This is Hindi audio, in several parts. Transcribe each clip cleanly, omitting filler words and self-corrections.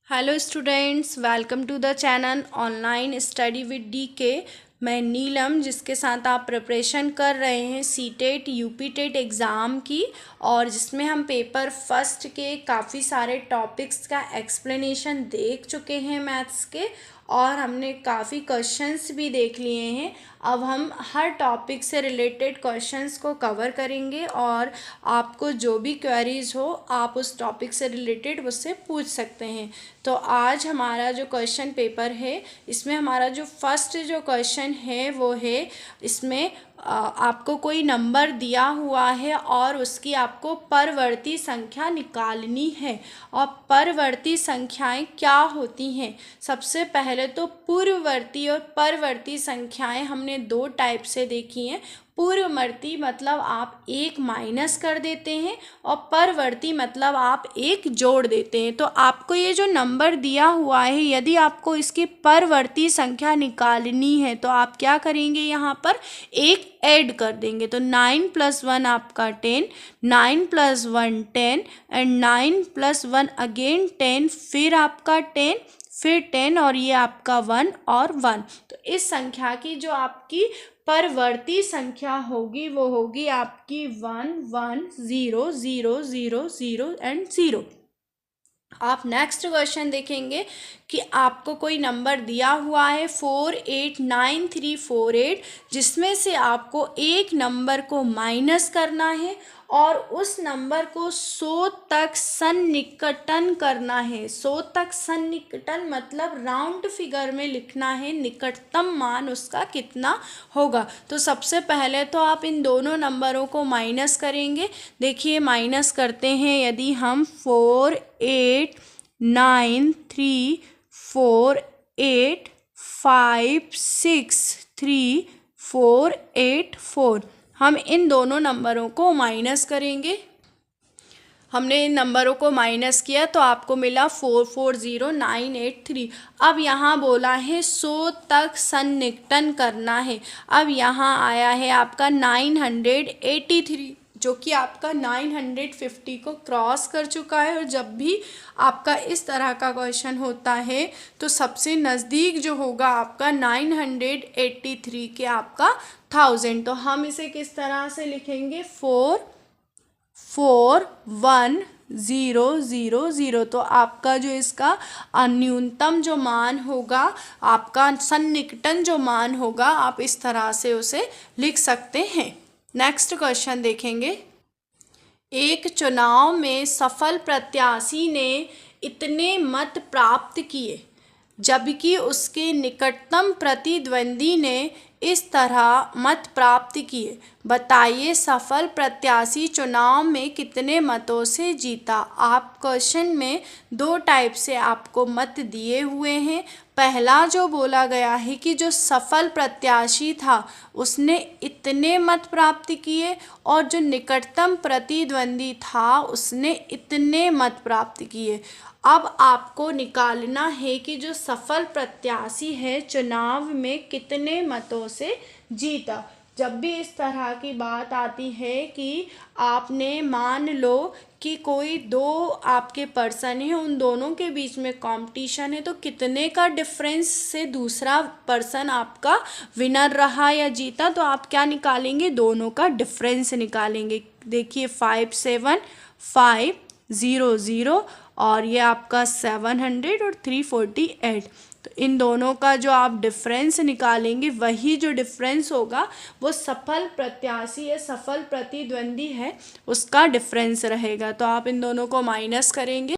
Hello students, welcome to the channel online study with DK. मैं नीलम, जिसके साथ आप प्रिपरेशन कर रहे हैं सीटेट यूपी टेट एग्ज़ाम की, और जिसमें हम पेपर फर्स्ट के काफ़ी सारे टॉपिक्स का एक्सप्लेनेशन देख चुके हैं मैथ्स के, और हमने काफ़ी क्वेश्चंस भी देख लिए हैं। अब हम हर टॉपिक से रिलेटेड क्वेश्चंस को कवर करेंगे, और आपको जो भी क्वेरीज हो आप उस टॉपिक से रिलेटेड मुझसे पूछ सकते हैं। तो आज हमारा जो क्वेश्चन पेपर है, इसमें हमारा जो फर्स्ट जो क्वेश्चन है वो है, इसमें आपको कोई नंबर दिया हुआ है और उसकी आपको परवर्ती संख्या निकालनी है। और परवर्ती संख्याएं क्या होती हैं? सबसे पहले तो पूर्ववर्ती और परवर्ती संख्याएं हमने दो टाइप से देखी हैं। पूर्ववर्ती मतलब आप एक माइनस कर देते हैं, और परवर्ती मतलब आप एक जोड़ देते हैं। तो आपको ये जो नंबर दिया हुआ है, यदि आपको इसकी परवर्ती संख्या निकालनी है तो आप क्या करेंगे, यहाँ पर एक ऐड कर देंगे। तो 9 + 1 आपका 10, 9 + 1 10, एंड 9 + 1 अगेन 10, फिर आपका 10, फिर 10, और ये आपका 1 और 1। तो इस संख्या की जो आपकी परवर्ती संख्या होगी वो होगी आपकी 1 1 0 0 0 0 एंड 0। आप नेक्स्ट क्वेश्चन देखेंगे कि आपको कोई नंबर दिया हुआ है 489348, जिसमें से आपको एक नंबर को माइनस करना है और उस नंबर को 100 तक सन्निकटन करना है। 100 तक सन्निकटन मतलब राउंड फिगर में लिखना है, निकटतम मान उसका कितना होगा। तो सबसे पहले तो आप इन दोनों नंबरों को माइनस करेंगे। देखिए माइनस करते हैं, यदि हम 489348563484, हम इन दोनों नंबरों को माइनस करेंगे। हमने इन नंबरों को माइनस किया तो आपको मिला 440983। अब यहाँ बोला है 100 तक सन्निकटन करना है। अब यहाँ आया है आपका 983, जो कि आपका 950 को क्रॉस कर चुका है। और जब भी आपका इस तरह का क्वेश्चन होता है तो सबसे नज़दीक जो होगा आपका 983 के आपका 1000। तो हम इसे किस तरह से लिखेंगे, 441,000। तो आपका जो इसका न्यूनतम जो मान होगा, आपका सन्निकटन जो मान होगा, आप इस तरह से उसे लिख सकते हैं। नेक्स्ट क्वेश्चन देखेंगे। एक चुनाव में सफल प्रत्याशी ने इतने मत प्राप्त किए, जबकि उसके निकटतम प्रतिद्वंदी ने इस तरह मत प्राप्त किए। बताइए सफल प्रत्याशी चुनाव में कितने मतों से जीता। आप क्वेश्चन में दो टाइप से आपको मत दिए हुए हैं। पहला जो बोला गया है कि जो सफल प्रत्याशी था उसने इतने मत प्राप्त किए, और जो निकटतम प्रतिद्वंदी था उसने इतने मत प्राप्त किए। अब आपको निकालना है कि जो सफल प्रत्याशी है चुनाव में कितने मतों से जीता। जब भी इस तरह की बात आती है कि आपने मान लो कि कोई दो आपके पर्सन है, उन दोनों के बीच में कंपटीशन है, तो कितने का डिफरेंस से दूसरा पर्सन आपका विनर रहा या जीता, तो आप क्या निकालेंगे, दोनों का डिफरेंस निकालेंगे। देखिए 57500, और ये आपका 700 और 348। तो इन दोनों का जो आप डिफरेंस निकालेंगे, वही जो डिफरेंस होगा वो सफल प्रत्याशी या सफल प्रतिद्वंदी है उसका डिफरेंस रहेगा। तो आप इन दोनों को माइनस करेंगे,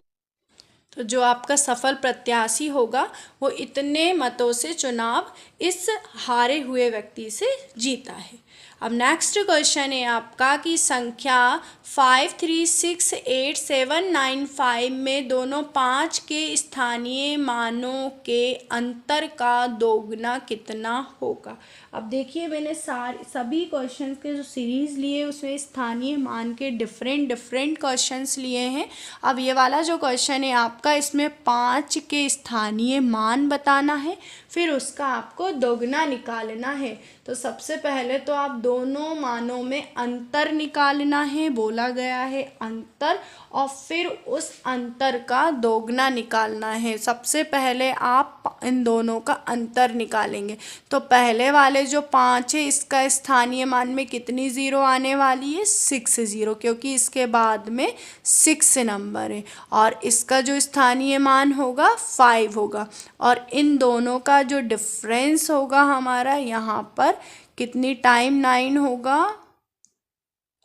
तो जो आपका सफल प्रत्याशी होगा वो इतने मतों से चुनाव इस हारे हुए व्यक्ति से जीता है। अब नेक्स्ट क्वेश्चन है आपका कि संख्या 5368,795 में दोनों 5 के स्थानीय मानों के अंतर का दोगुना कितना होगा। अब देखिए मैंने सभी क्वेश्चंस के जो सीरीज़ लिए उसमें स्थानीय मान के डिफरेंट क्वेश्चंस लिए हैं। अब ये वाला जो क्वेश्चन है आपका, इसमें 5 के स्थानीय मान बताना है, फिर उसका आपको दोगुना निकालना है। तो सबसे पहले तो आप दोनों मानों में अंतर निकालना है, बोला गया है अंतर, और फिर उस अंतर का दोगुना निकालना है। सबसे पहले आप इन दोनों का अंतर निकालेंगे। तो पहले वाले जो 5 है इसका स्थानीय मान में कितनी ज़ीरो आने वाली है? 6 ज़ीरो, क्योंकि इसके बाद में 6 नंबर है। और इसका जो स्थानीय मान होगा 5 होगा। और इन दोनों का जो डिफरेंस होगा हमारा यहाँ पर कितनी टाइम 9 होगा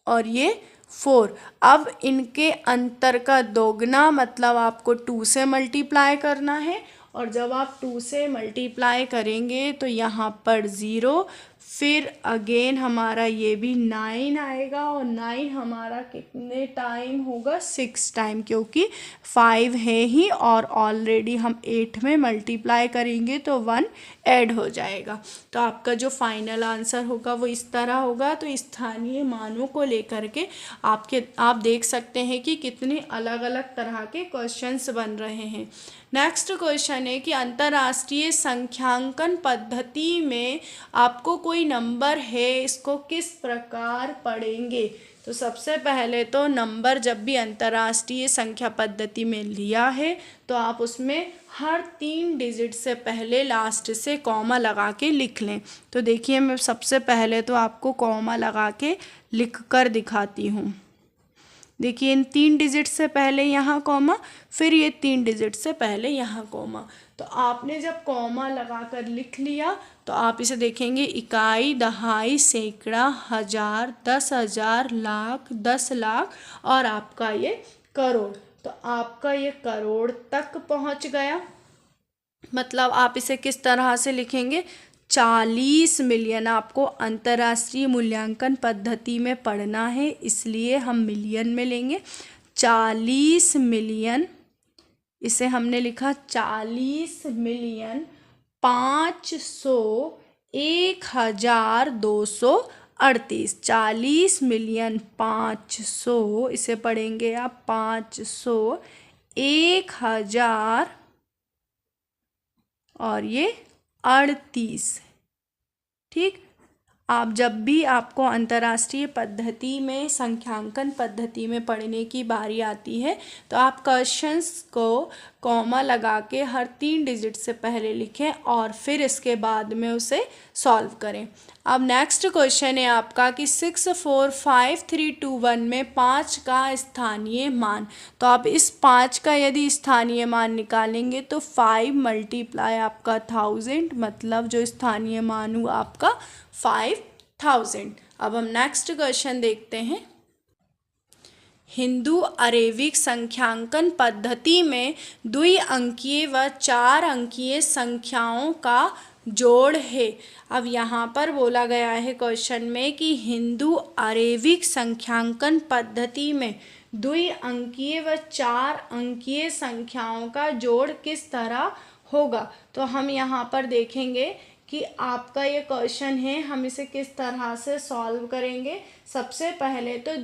और ये 4। अब इनके अंतर का दोगुना मतलब आपको 2 से मल्टीप्लाई करना है, और जब आप 2 से मल्टीप्लाई करेंगे तो यहाँ पर 0, फिर अगेन हमारा ये भी 9 आएगा, और 9 हमारा कितने टाइम होगा? 6 टाइम, क्योंकि 5 है ही और ऑलरेडी हम 8 में मल्टीप्लाई करेंगे तो 1 ऐड हो जाएगा। तो आपका जो फाइनल आंसर होगा वो इस तरह होगा। तो स्थानीय मानों को लेकर के आप देख सकते हैं कि कितने अलग अलग तरह के क्वेश्चंस बन रहे हैं। नेक्स्ट क्वेश्चन है कि अंतर्राष्ट्रीय संख्यांकन पद्धति में आपको कोई नंबर है, इसको किस प्रकार पढ़ेंगे? तो सबसे पहले तो नंबर जब भी अंतर्राष्ट्रीय संख्या पद्धति में लिया है तो आप उसमें हर 3 डिजिट से पहले लास्ट से कॉमा लगा के लिख लें। तो देखिए मैं सबसे पहले तो आपको कॉमा लगा के लिख कर दिखाती हूँ। देखिए इन 3 डिजिट से पहले यहाँ कॉमा, फिर ये 3 डिजिट से पहले यहाँ कॉमा। तो आपने जब कॉमा लगाकर लिख लिया तो आप इसे देखेंगे इकाई, दहाई, सैकड़ा, हज़ार, 10,000, लाख, 10 लाख और आपका ये करोड़। तो आपका ये करोड़ तक पहुँच गया। मतलब आप इसे किस तरह से लिखेंगे? 40 मिलियन आपको अंतर्राष्ट्रीय मूल्यांकन पद्धति में पढ़ना है, इसलिए हम मिलियन में लेंगे। 40 मिलियन, इसे हमने लिखा 40 मिलियन 500 1238। 40 मिलियन 500, इसे पढ़ेंगे आप 500 1000 और ये 38। ठीक, आप जब भी आपको अंतर्राष्ट्रीय पद्धति में संख्यांकन पद्धति में पढ़ने की बारी आती है तो आप क्वेश्चंस को कॉमा लगा के हर 3 डिजिट से पहले लिखें और फिर इसके बाद में उसे सॉल्व करें। अब नेक्स्ट क्वेश्चन है आपका कि 645321 में 5 का स्थानीय मान। तो आप इस 5 का यदि स्थानीय मान निकालेंगे तो 5 मल्टीप्लाई आपका 1000, मतलब जो स्थानीय मान हुआ आपका 5000। अब हम नेक्स्ट क्वेश्चन देखते हैं। हिंदू अरेबिक संख्यांकन पद्धति में द्विअंकीय व 4 अंकीय संख्याओं का जोड़ है। अब यहाँ पर बोला गया है क्वेश्चन में कि हिंदू अरेबिक संख्यांकन पद्धति में द्विअंकीय व 4 अंकीय संख्याओं का जोड़ किस तरह होगा। तो हम यहाँ पर देखेंगे कि आपका ये क्वेश्चन है, हम इसे किस तरह से सॉल्व करेंगे। सबसे पहले तो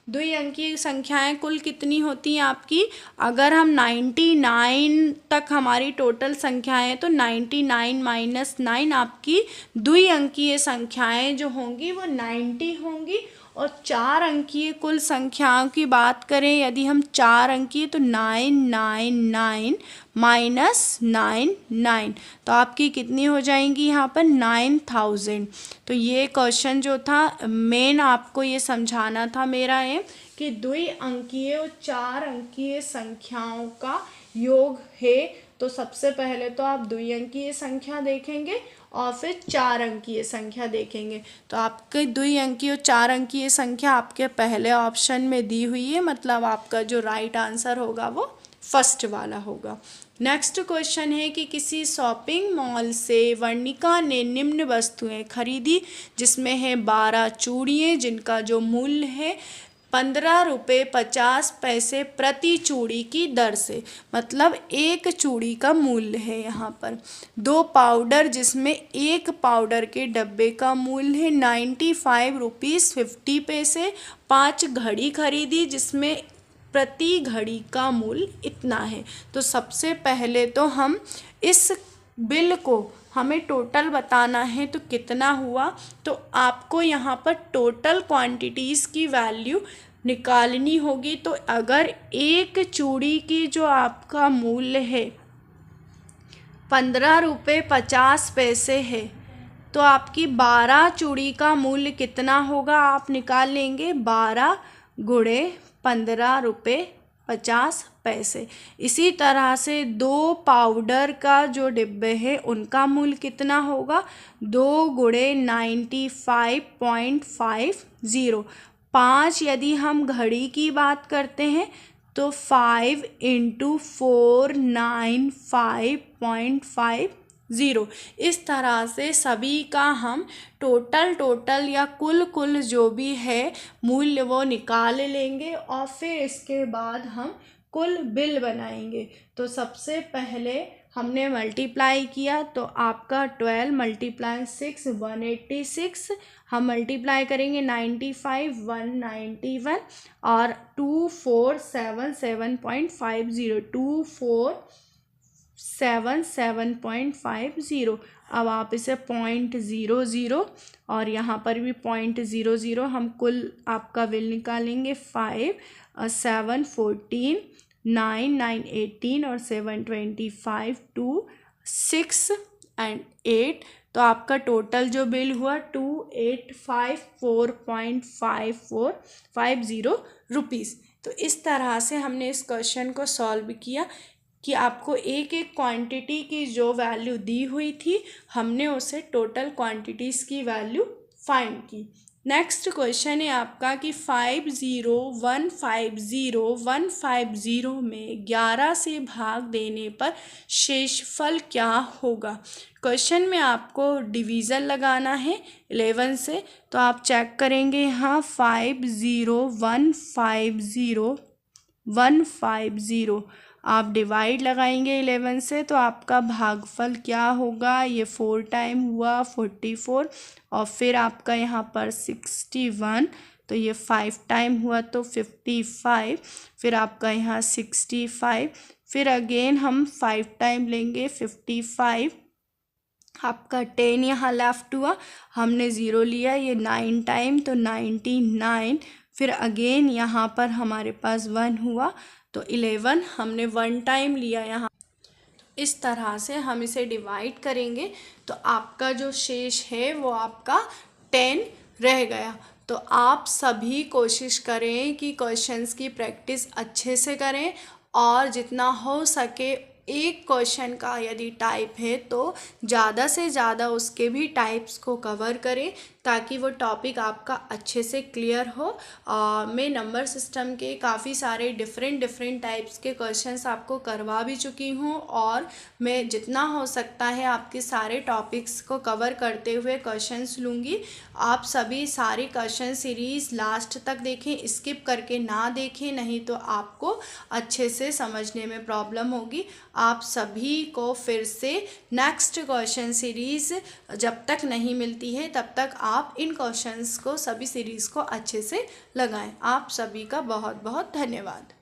द्विअंकीय संख्याएं कुल कितनी होती हैं आपकी? अगर हम 99 तक हमारी टोटल संख्याएं हैं तो 99 माइनस 9 आपकी द्विअंकीय संख्याएं जो होंगी वो 90 होंगी। और 4 अंकीय कुल संख्याओं की बात करें यदि हम 4 अंकीय तो 999 माइनस 99, तो आपकी कितनी हो जाएंगी यहाँ पर? 9000। तो ये क्वेश्चन जो था मेन आपको ये समझाना था मेरा है कि द्विअंकीय और 4 अंकीय संख्याओं का योग है। तो सबसे पहले तो आप द्विअंकीय संख्या देखेंगे और फिर 4 अंकीय संख्या देखेंगे। तो आपके द्विअंकीय और 4 अंकीय संख्या आपके पहले ऑप्शन में दी हुई है, मतलब आपका जो राइट आंसर होगा वो फर्स्ट वाला होगा। नेक्स्ट क्वेश्चन है कि किसी शॉपिंग मॉल से वर्णिका ने निम्न वस्तुएं खरीदी, जिसमें है 12 चूड़ियाँ जिनका जो मूल्य है 15 रुपये 50 पैसे प्रति चूड़ी की दर से, मतलब एक चूड़ी का मूल्य है यहाँ पर। 2 पाउडर जिसमें एक पाउडर के डब्बे का मूल्य है 95 रुपीज़ 50 पैसे। 5 घड़ी खरीदी जिसमें प्रति घड़ी का मूल्य इतना है। तो सबसे पहले तो हम इस बिल को हमें टोटल बताना है तो कितना हुआ, तो आपको यहाँ पर टोटल क्वांटिटीज़ की वैल्यू निकालनी होगी। तो अगर एक चूड़ी की जो आपका मूल्य है 15 रुपये 50 पैसे है, तो आपकी 12 चूड़ी का मूल्य कितना होगा, आप निकाल लेंगे 12 गुणे 15 रुपये 50 पैसे। इसी तरह से 2 पाउडर का जो डिब्बे है उनका मूल्य कितना होगा, 2 गुणे 95.50। 5 यदि हम घड़ी की बात करते हैं तो 5 × 4 95.50। इस तरह से सभी का हम टोटल या कुल जो भी है मूल्य वो निकाल लेंगे और फिर इसके बाद हम कुल बिल बनाएंगे। तो सबसे पहले हमने मल्टीप्लाई किया तो आपका 12 × 6 186, हम मल्टीप्लाई करेंगे 95 191 और 2477.50 2477.50। अब आप इसे 0.00 और यहाँ पर भी 0.00, हम कुल आपका बिल निकालेंगे 5 7 14 9 9 18 और 7 25 2 6 and 8। तो आपका टोटल जो बिल हुआ 2854.5450 रुपीज़। तो इस तरह से हमने इस क्वेश्चन को सॉल्व किया कि आपको एक एक क्वांटिटी की जो वैल्यू दी हुई थी हमने उसे टोटल क्वांटिटीज़ की वैल्यू फाइंड की। नेक्स्ट क्वेश्चन है आपका कि 50150 में 11 से भाग देने पर शेषफल क्या होगा। क्वेश्चन में आपको डिवीज़न लगाना है 11 से, तो आप चेक करेंगे यहाँ 50150 आप डिवाइड लगाएंगे 11 से तो आपका भागफल क्या होगा, ये 4 टाइम हुआ 44 और फिर आपका यहाँ पर 61, तो ये 5 टाइम हुआ तो 55, फिर आपका यहाँ 65, फिर अगेन हम 5 टाइम लेंगे 55, आपका 10 यहाँ लेफ्ट हुआ, हमने 0 लिया, ये 9 टाइम तो 99, फिर अगेन यहाँ पर हमारे पास 1 हुआ तो 11, हमने 1 टाइम लिया यहाँ। इस तरह से हम इसे डिवाइड करेंगे तो आपका जो शेष है वो आपका 10 रह गया। तो आप सभी कोशिश करें कि क्वेश्चंस की प्रैक्टिस अच्छे से करें और जितना हो सके एक क्वेश्चन का यदि टाइप है तो ज़्यादा से ज़्यादा उसके भी टाइप्स को कवर करें ताकि वो टॉपिक आपका अच्छे से क्लियर हो। मैं नंबर सिस्टम के काफ़ी सारे डिफरेंट टाइप्स के क्वेश्चंस आपको करवा भी चुकी हूँ और मैं जितना हो सकता है आपके सारे टॉपिक्स को कवर करते हुए क्वेश्चंस लूँगी। आप सभी सारी क्वेश्चन सीरीज़ लास्ट तक देखें, स्किप करके ना देखें, नहीं तो आपको अच्छे से समझने में प्रॉब्लम होगी। आप सभी को फिर से नेक्स्ट क्वेश्चन सीरीज़ जब तक नहीं मिलती है तब तक आप इन क्वेश्चंस को सभी सीरीज़ को अच्छे से लगाएं। आप सभी का बहुत बहुत धन्यवाद।